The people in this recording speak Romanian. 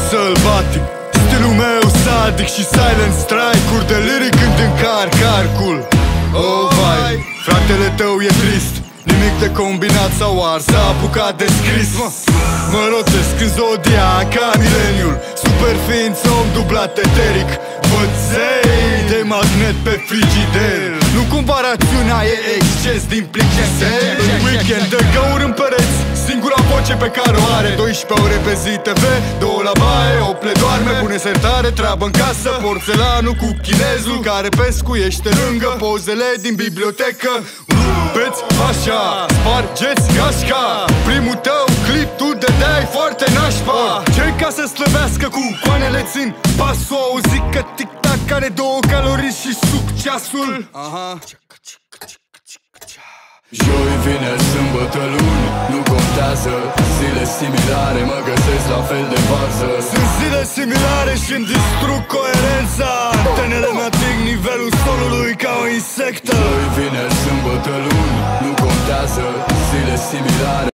Sălbatic, stilul meu sadic și silent strike-uri de lyric când încarc arcul. Oh, vai, fratele tău e trist, nimic de combinat sau ars, s-a apucat de scris. Mă rotesc în zodiac ca mileniul, super ființ om dublat eteric, băței de magnet pe frigider. Nu cumva rațiunea e exces din plicențe. În weekend de găuri în pereți, singura voce pe care o are. 12 ore pe zi TV, 2 la baie, 8 le doarme. Pune sertare, treabă în casă, porțelanul cu chinezul care pescuiește lângă pozele din bibliotecă. Rupeți așa, spargeți gașca, primul tău clip tu dădeai foarte nașpa. Ce ca să slăbească cu coanele țin pasul, auzi că tic-tac are 2 calorii și suc ceasul. Joi, vineri, sâmbătă, luni, nu contează. Zile similare, mă găsesc la fel de vază. Sunt zile similare și-mi distrug coerența. Antenele mă ating nivelul solului ca o insectă. Joi, vineri, sâmbătă, luni, nu contează. Zile similare.